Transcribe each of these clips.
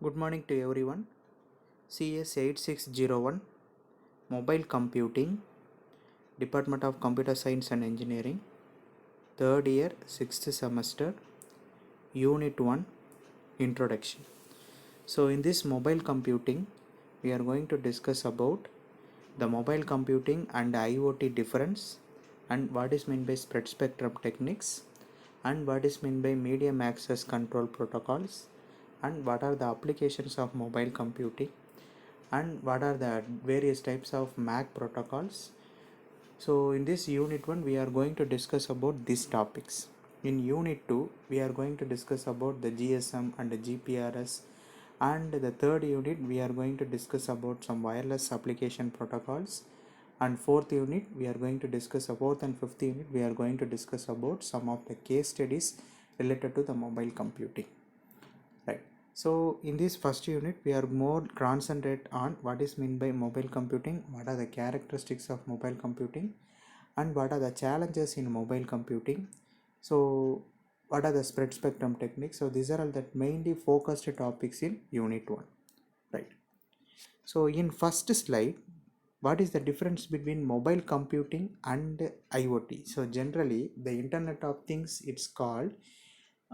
Good morning to everyone. CS 8601 Mobile Computing, Department of Computer Science and Engineering, 3rd year, 6th semester, Unit 1, Introduction. So in this mobile computing, we are going to discuss about the mobile computing and IoT difference, and what is meant by spread spectrum techniques, and what is meant by medium access control protocols, and what are the applications of mobile computing, and what are the various types of MAC protocols. So in this unit 1 we are going to discuss about these topics. In unit 2 we are going to discuss about the GSM and the GPRS, and the third unit we are going to discuss about some wireless application protocols, and fourth unit we are going to discuss about, and fifth unit we are going to discuss about some of the case studies related to the mobile computing. Right. So in this first unit, we are more concentrate on what is meant by mobile computing, what are the characteristics of mobile computing, and what are the challenges in mobile computing. So what are the spread spectrum techniques? So these are all that mainly focused topics in unit 1. Right. So in first slide, what is the difference between mobile computing and IoT? So generally the Internet of Things, it's called,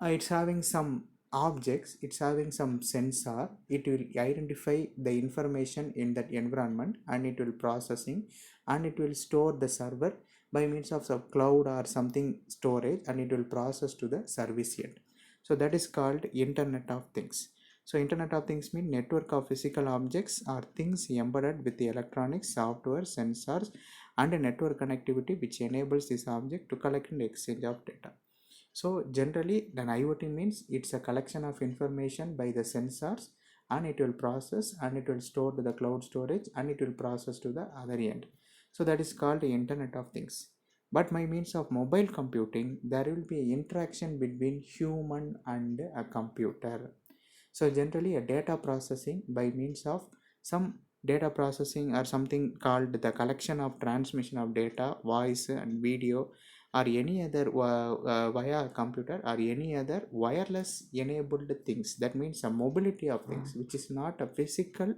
it's having some objects, it's having some sensor, it will identify the information in that environment, and it will processing, and it will store the server by means of some cloud or something storage, and it will process to the service end. So that is called Internet of Things. So Internet of Things mean network of physical objects or things embedded with the electronics, software, sensors, and a network connectivity which enables this object to collect and exchange of data. So generally an IoT means it's a collection of information by the sensors, and it will process, and it will store to the cloud storage, and it will process to the other end. So that is called the Internet of Things. But by means of mobile computing, there will be interaction between human and a computer. So generally a data processing by means of some data processing or something called the collection of transmission of data, voice and video, or any other via computer or any other wireless enabled things. That means a mobility of things, which is not a physical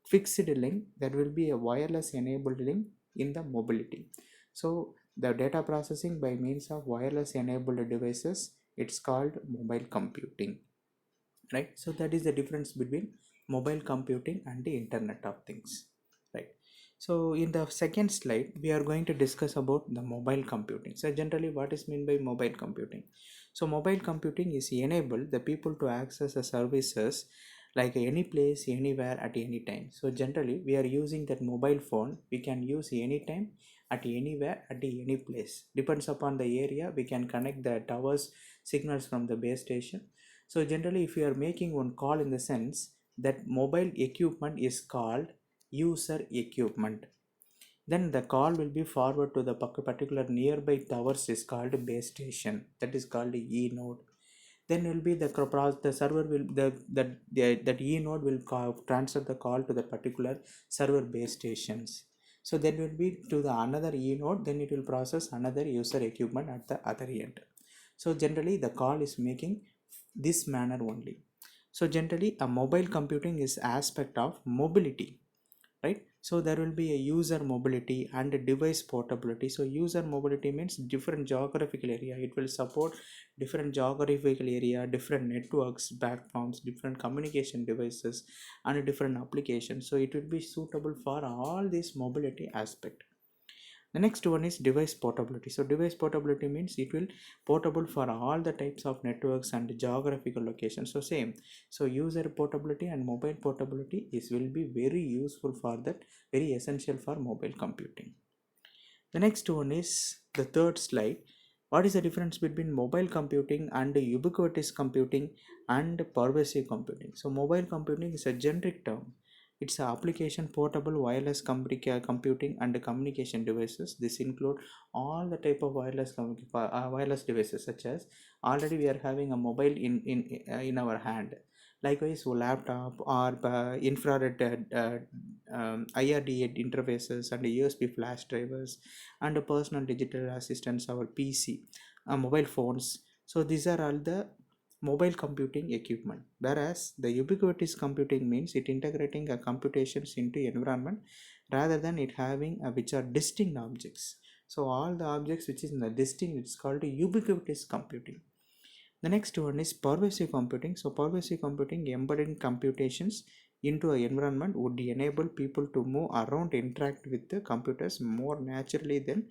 fixed link, that will be a wireless enabled link in the mobility. So the data processing by means of wireless enabled devices, it's called mobile computing. Right. So that is the difference between mobile computing and the Internet of Things. Right. So in the second slide we are going to discuss about the mobile computing. So generally what is meant by mobile computing? So mobile computing is enable the people to access the services like any place, anywhere, at any time. So generally we are using that mobile phone, we can use anytime, at anywhere, at any place. Depends upon the area, we can connect the towers signals from the base station. So generally if you are making one call, in the sense that mobile equipment is called user equipment, then the call will be forward to the particular nearby towers is called base station, that is called E node. Then will be the server will that E node will transfer the call to the particular server base stations. So then will be to the another E node, then it will process another user equipment at the other end. So generally the call is making this manner only. So generally a mobile computing is aspect of mobility, right? So there will be a user mobility and a device portability. So user mobility means different geographical area, it will support different geographical area, different networks, platforms, different communication devices, and different applications. So it will be suitable for all this mobility aspect. The next one is device portability. So device portability means it will portable for all the types of networks and geographical locations. So same. So user portability and mobile portability is will be very useful for that, very essential for mobile computing. The next one is the third slide. What is the difference between mobile computing and ubiquitous computing and pervasive computing? So mobile computing is a generic term. It's an application portable wireless computing and communication devices. This include all the type of wireless devices, such as already we are having a mobile in our hand. Likewise, a laptop or infrared IRDA interfaces and USB flash drivers and personal digital assistants, our PC, mobile phones. So these are all the mobile computing equipment, whereas the ubiquitous computing means it integrating a computations into environment rather than it having which are distinct objects. So all the objects which is in the distinct, it's called ubiquitous computing. The next one is pervasive computing. So pervasive computing embedding computations into an environment would enable people to move around, interact with the computers more naturally than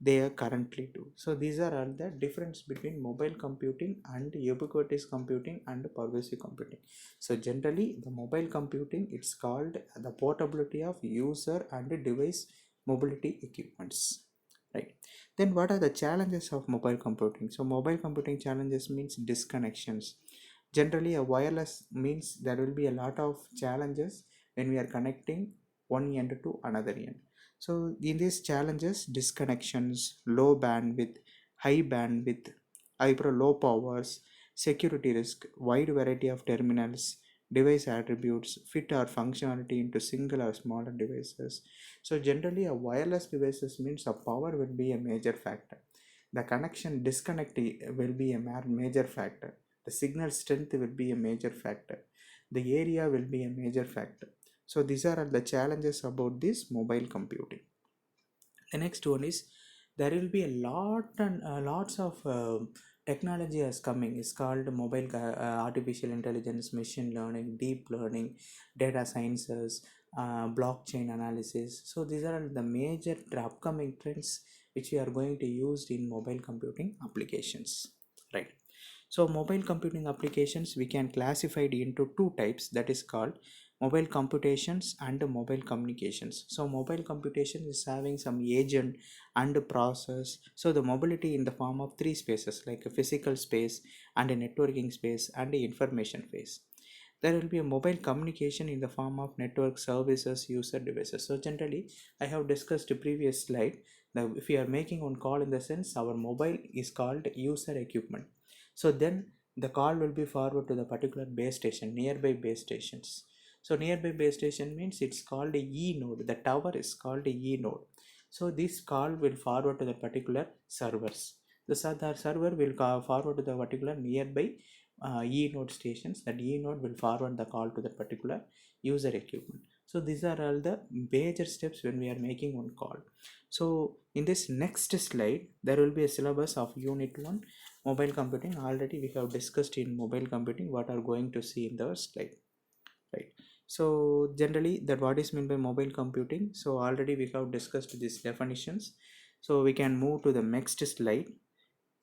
they are currently do. So these are all the difference between mobile computing and ubiquitous computing and pervasive computing. So generally the mobile computing, it's called the portability of user and device mobility equipments, right? Then what are the challenges of mobile computing? So mobile computing challenges means disconnections. Generally a wireless means there will be a lot of challenges when we are connecting one end to another end. So in these challenges, disconnections, low bandwidth, high bandwidth, hyper low powers, security risk, wide variety of terminals, device attributes, fit our functionality into single or smaller devices. So generally a wireless devices means a power will be a major factor. The connection disconnect will be a major factor. The signal strength will be a major factor. The area will be a major factor. So these are the challenges about this mobile computing. The next one is there will be a lot and lots of technology is coming. It's called mobile artificial intelligence, machine learning, deep learning, data sciences, blockchain analysis. So these are the major upcoming trends which we are going to use in mobile computing applications, right? So mobile computing applications we can classify it into two types, that is called mobile computations and mobile communications. So mobile computation is having some agent and process. So the mobility in the form of three spaces like a physical space and a networking space and a information space. There will be a mobile communication in the form of network services, user devices. So generally I have discussed a previous slide. Now if we are making one call, in the sense our mobile is called user equipment. So then the call will be forward to the particular base station, nearby base stations. So nearby base station means it's called a E node. The tower is called a E node. So this call will forward to the particular servers. The server will forward to the particular nearby E node stations. That E node will forward the call to the particular user equipment. So these are all the major steps when we are making one call. So in this next slide, there will be a syllabus of unit 1 mobile computing. Already we have discussed in mobile computing what are going to see in the slide, right? So generally that what is meant by mobile computing. So already we have discussed these definitions. So we can move to the next slide.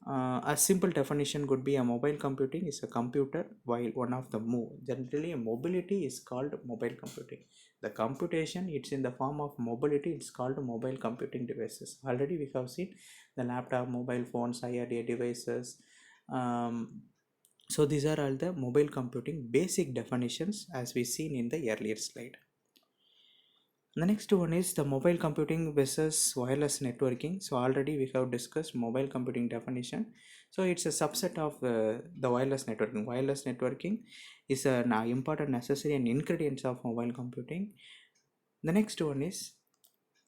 A simple definition could be a mobile computing is a computer while one of the move. Generally a mobility is called mobile computing. The computation, it's in the form of mobility, it's called mobile computing devices. Already we have seen the laptop, mobile phones, IRA devices. So these are all the mobile computing basic definitions as we seen in the earlier slide. The next one is the mobile computing versus wireless networking. So already we have discussed mobile computing definition. So it's a subset of the wireless networking. Wireless networking is an important necessary and ingredients of mobile computing. The next one is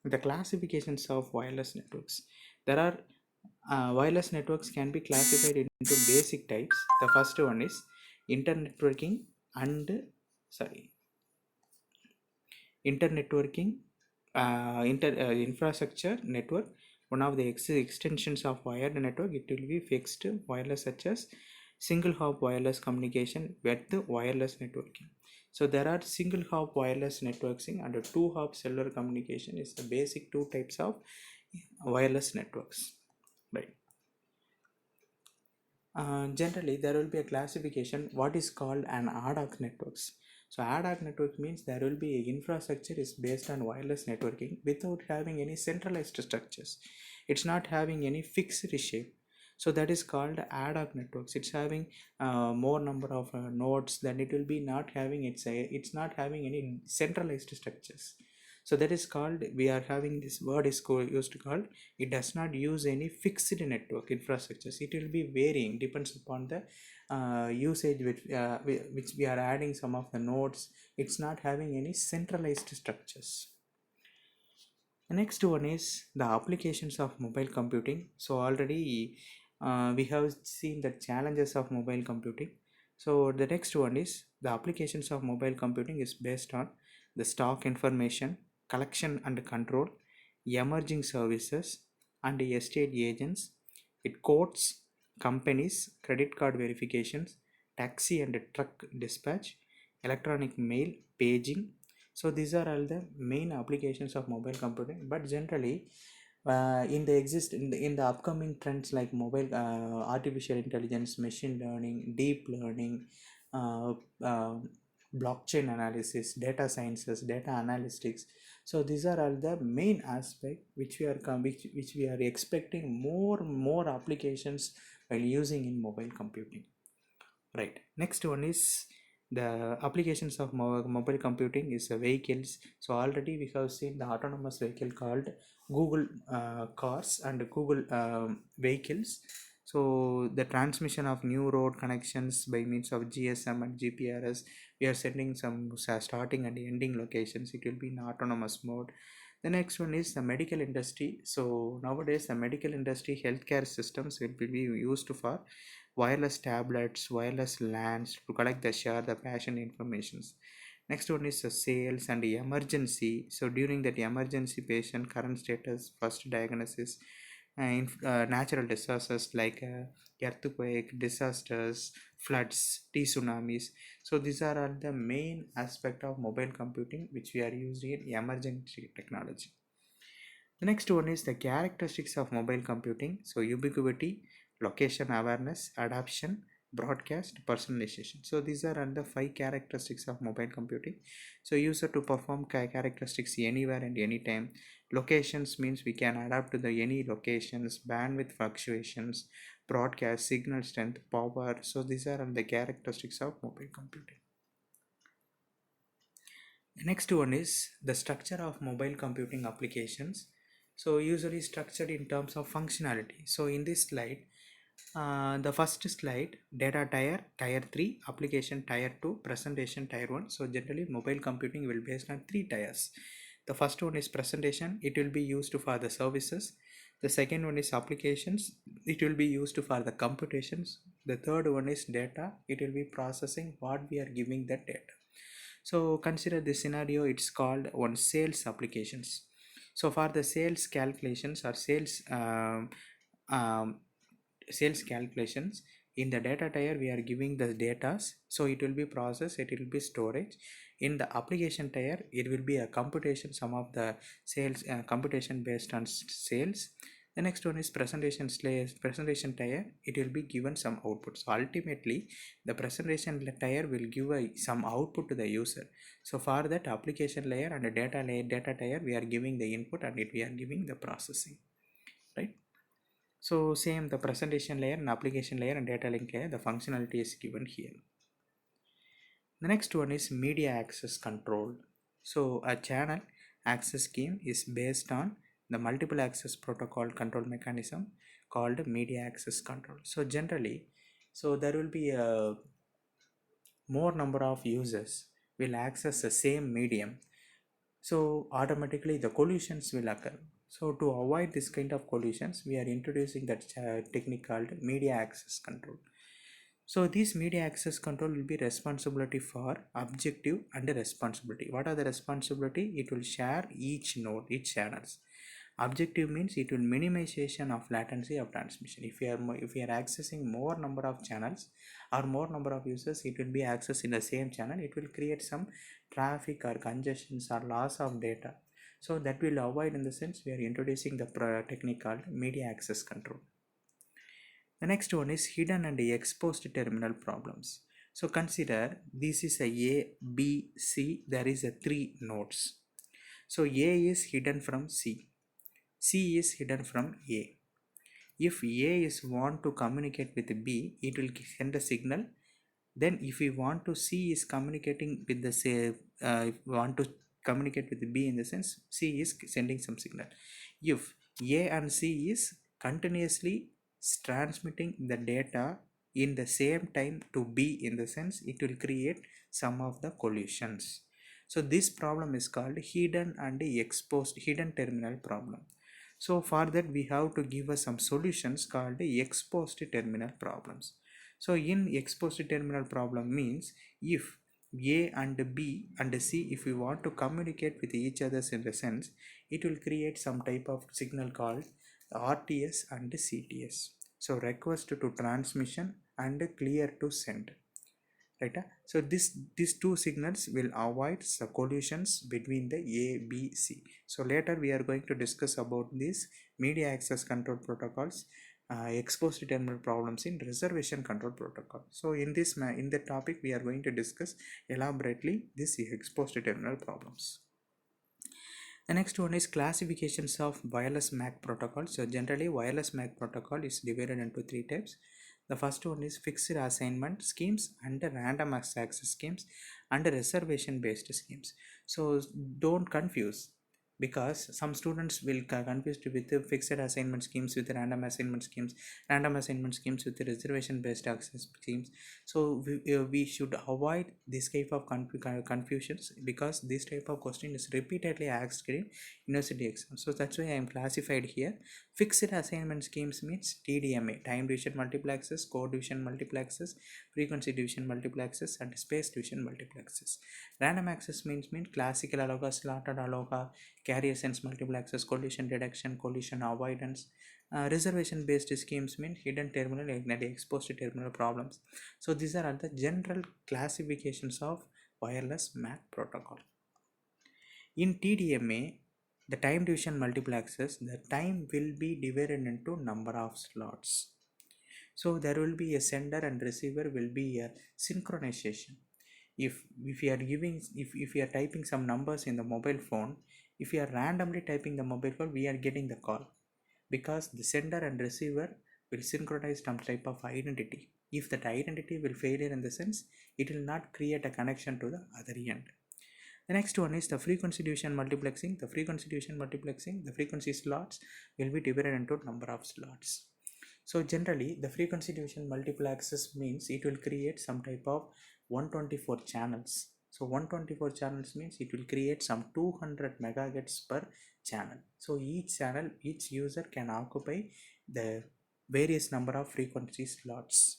the classifications of wireless networks. There are wireless networks can be classified into basic types. The first one is internetworking and internetworking, infrastructure network. One of the extensions of wired network, it will be fixed wireless, such as single hop wireless communication with the wireless networking. So there are single hop wireless networking and two hop cellular communication is the basic two types of wireless networks, right? Generally there will be a classification what is called an ad hoc networks. So ad hoc network means there will be a infrastructure is based on wireless networking without having any centralized structures. It's not having any fixed shape. So that is called ad hoc networks. It's having more number of nodes, then it will be not having it's not having any centralized structures. So that is called, we are having this word is used to called, it does not use any fixed network infrastructures. It will be varying, depends upon the usage which we are adding some of the nodes. It's not having any centralized structures. The next one is the applications of mobile computing. So already we have seen the challenges of mobile computing. So the next one is the applications of mobile computing is based on the stock information collection and control, emerging services and estate agents. It courts, companies, credit card verifications, taxi and truck dispatch, electronic mail, paging. So these are all the main applications of mobile computing. But generally, in the upcoming trends like mobile artificial intelligence, machine learning, deep learning, uh, uh, blockchain analysis, data sciences, data analytics. So these are all the main aspect which which we are expecting more applications while using in mobile computing. Right. Next one is the applications of mobile computing is vehicles. So already we have seen the autonomous vehicle called Google cars and Google vehicles. So the transmission of new road connections by means of GSM and GPRS, we are sending some starting and ending locations. It will be in autonomous mode. The next one is the medical industry. So nowadays the medical industry healthcare systems will be used for wireless tablets, wireless LANs to collect the share the patient informations. Next one is the sales and the emergency. So during that emergency, patient current status, first diagnosis, natural disasters like earthquake, disasters, floods, tsunamis. So these are all the main aspect of mobile computing which we are using in emergency technology. The next one is the characteristics of mobile computing. So ubiquity, location awareness, adaption, broadcast, personalization. So these are under 5 characteristics of mobile computing. So user to perform characteristics anywhere and anytime. Locations means we can adapt to the any locations, bandwidth fluctuations, broadcast, signal strength, power. So these are the characteristics of mobile computing. The next one is the structure of mobile computing applications. So usually structured in terms of functionality. So in this slide, the first slide, data tier 3, application tier 2, presentation tier 1. So generally mobile computing will be based on 3 tiers. The first one is presentation, it will be used for the services. The second one is applications, it will be used for the computations. The third one is data, it will be processing what we are giving the data. So consider this scenario, it's called one sales applications. So for the sales calculations or um, sales calculations, in the data tier we are giving the data, so it will be processed, it will be storage. In the application tier it will be a computation, some of the sales computation based on sales. The next one is presentation tier, it will be given some output. So ultimately the presentation tier will give some output to the user. So for that application layer and the data tier we are giving the input and we are giving the processing, right? So same the presentation layer and application layer and data link layer, the functionality is given here. The next one is media access control. So a channel access scheme is based on the multiple access protocol control mechanism called media access control. So generally, so there will be a more number of users will access the same medium. So automatically the collisions will occur. So to avoid this kind of collisions, we are introducing that technique called media access control. So this media access control will be responsibility for objective and responsibility. What are the responsibility? It will share each node, each channels. Objective means it will minimization of latency of transmission. If we are accessing more number of channels or more number of users, it will be accessed in the same channel. It will create some traffic or congestions or loss of data. So that will avoid, in the sense we are introducing the technique called media access control. The next one is hidden and exposed terminal problems. So consider this is a B, C. There is a 3 nodes. So A is hidden from C. C is hidden from A. If A is want to communicate with B, it will send a signal. Then if we want to C is communicating with the say, if we want to communicate with B, in the sense C is sending some signal. If A and C is continuously transmitting the data in the same time to B, in the sense it will create some of the collisions. So this problem is called hidden and exposed hidden terminal problem. So for that we have to give us some solutions called ex post terminal problems. So in ex post terminal problem means if A and B and C, if we want to communicate with each other in the sense, it will create some type of signal called RTS and CTS. So request to transmission and clear to send, right? So these two signals will avoid the collisions between the A, B, C. So later we are going to discuss about these media access control protocols, exposed terminal problems in reservation control protocol. So in the topic we are going to discuss elaborately this exposed terminal problems. The next one is classifications of wireless MAC protocol. So generally wireless MAC protocol is divided into three types. The first one is fixed assignment schemes and random access schemes and reservation based schemes. So don't confuse, because some students will confused with the fixed assignment schemes with random assignment schemes with the reservation based access schemes. So we should avoid this type of confusions, because this type of question is repeatedly asked in university exam. So that's why I am classified here. Fixed assignment schemes means TDMA, time division multiplexes, code division multiplexes, frequency division multiplexes, and space division multiplexes. Random access means classical ALOHA, slotted ALOHA, carrier sense multiplexes, collision detection, collision avoidance. Reservation based schemes mean hidden terminal and exposed terminal problems. So these are all the general classifications of wireless MAC protocol. In TDMA, the time division multiplexes, the time will be divided into number of slots. So there will be a sender and receiver will be a synchronization. If you are giving, if you are typing some numbers in the mobile phone, if you are randomly typing the mobile phone, we are getting the call, because the sender and receiver will synchronize some type of identity. If that identity will fail in the sense, it will not create a connection to the other end. The next one is the frequency division multiplexing. The frequency slots will be divided into number of slots. So generally the frequency division multiplexes means it will create some type of 124 channels. So 124 channels means it will create some 200 megahertz per channel. So each user can occupy the various number of frequency slots.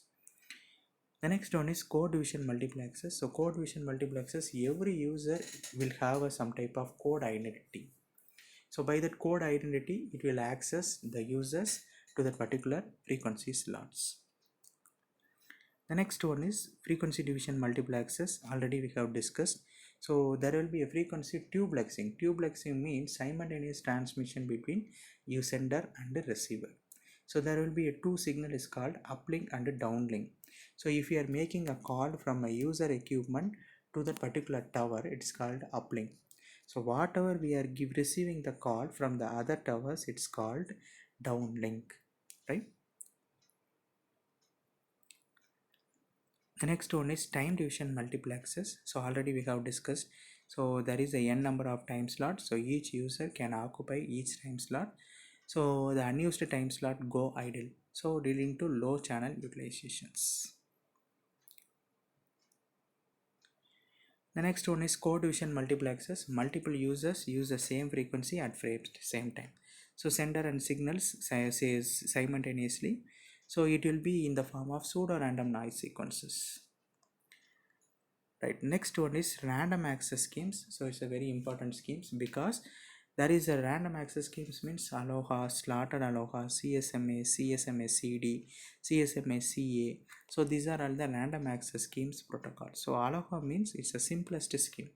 The next one is code division multiplexes. So code division multiplexes, every user will have some type of code identity. So by that code identity, it will access the users to that particular frequency slots. The next one is frequency division multiplexes. Already we have discussed. So there will be a frequency tubelexing. Tubelexing means simultaneous transmission between sender and the receiver. So there will be a two signal is called uplink and downlink. So if you are making a call from a user equipment to that particular tower, it's called uplink. So whatever we are receiving the call from the other towers, it's called downlink, right? The next one is time division multiplexes. So already we have discussed. So there is a n number of time slots. So each user can occupy each time slot. So the unused time slot go idle. So leading to low channel utilizations. The next one is code division multiplexes. Multiple users use the same frequency at same time. So sender and signals says simultaneously. So it will be in the form of pseudo random noise sequences. Right. Next one is random access schemes. So it's a very important schemes, because there is a random access schemes means ALOHA, slotted ALOHA, CSMA, CSMA CD, CSMA CA. So these are all the random access schemes protocol. So ALOHA means it's the simplest scheme.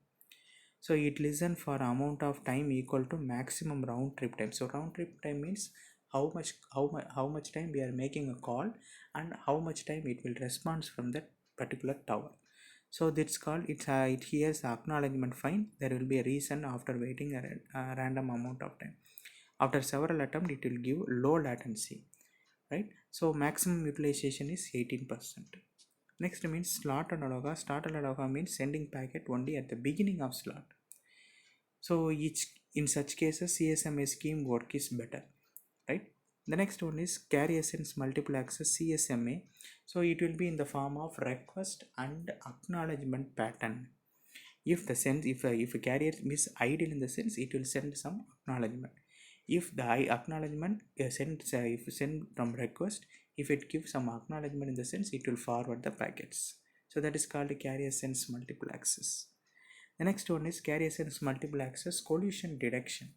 So it listen for amount of time equal to maximum round trip time. So round trip time means how much time we are making a call and how much time it will respond from that particular tower. So that's called it hears acknowledgement fine. There will be a reason after waiting a random amount of time. After several attempts, it will give low latency, right? So maximum utilization is 18%. Next means slot analoga. Slot analoga means sending packet only at the beginning of slot. So in such cases CSMA scheme work is better, right? The next one is carrier sense multiple access CSMA. So it will be in the form of request and acknowledgement pattern. If a carrier is idle in the sense, it will send some acknowledgement. If the acknowledgement if send from request, if it gives some acknowledgement in the sense, it will forward the packets. So that is called carrier sense multiple access. The next one is carrier sense multiple access collision detection.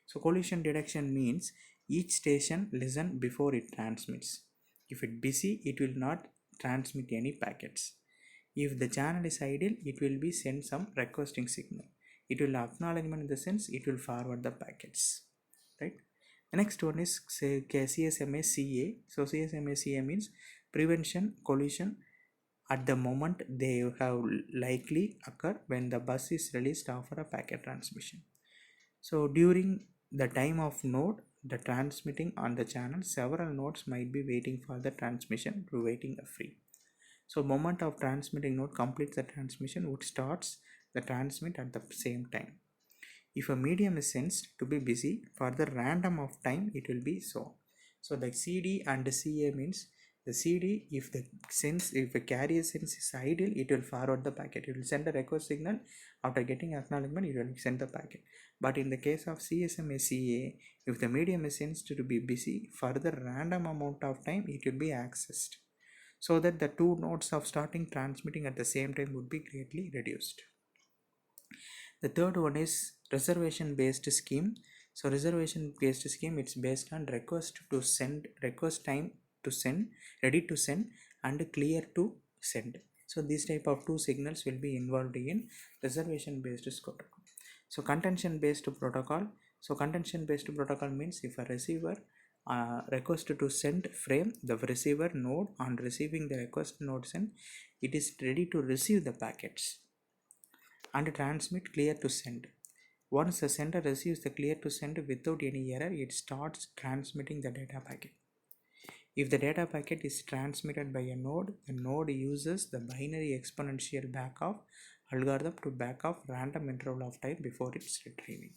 So collision detection means each station listen before it transmits. If it busy, it will not transmit any packets. If the channel is idle, it will be send some requesting signal. It will acknowledgement in the sense it will forward the packets. Right. The next one is say CSMA CA. So CSMA CA means prevention collision at the moment they have likely occur when the bus is released after a packet transmission. So during the time of node the transmitting on the channel, several nodes might be waiting for the transmission to waiting free. So moment of transmitting node completes the transmission would starts the transmit at the same time. If a medium is sensed to be busy for the random of time, it will be so. So the CD and the CA means the CD, if a carrier sense is idle, it will forward the packet. It will send a request signal. After getting acknowledgement, it will send the packet. But in the case of CSMA CA, if the medium is sensed to be busy for the random amount of time, it will be accessed, so that the two nodes of starting transmitting at the same time would be greatly reduced. The third one is reservation based scheme. So reservation based scheme, it's based on request to send, request time to send, ready to send, and clear to send. So these type of two signals will be involved in reservation based protocol. So contention based protocol. So contention based protocol means if a receiver request to send frame, the receiver node on receiving the request node send, it is ready to receive the packets and transmit clear to send. Once the sender receives the clear to send without any error, it starts transmitting the data packet. If the data packet is transmitted by a node, the node uses the binary exponential backoff algorithm to back off random interval of time before it's retrieving.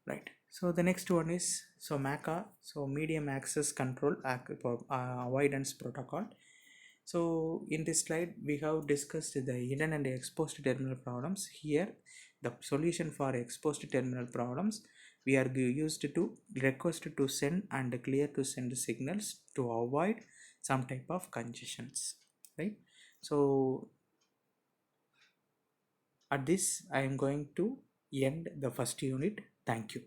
Right. So the next one is MACA, so medium access control avoidance protocol. So in this slide we have discussed the hidden and exposed terminal problems. Here the solution for exposed terminal problems, we are used to request to send and clear to send signals to avoid some type of congestions, right? So at this I am going to end the first unit. Thank you.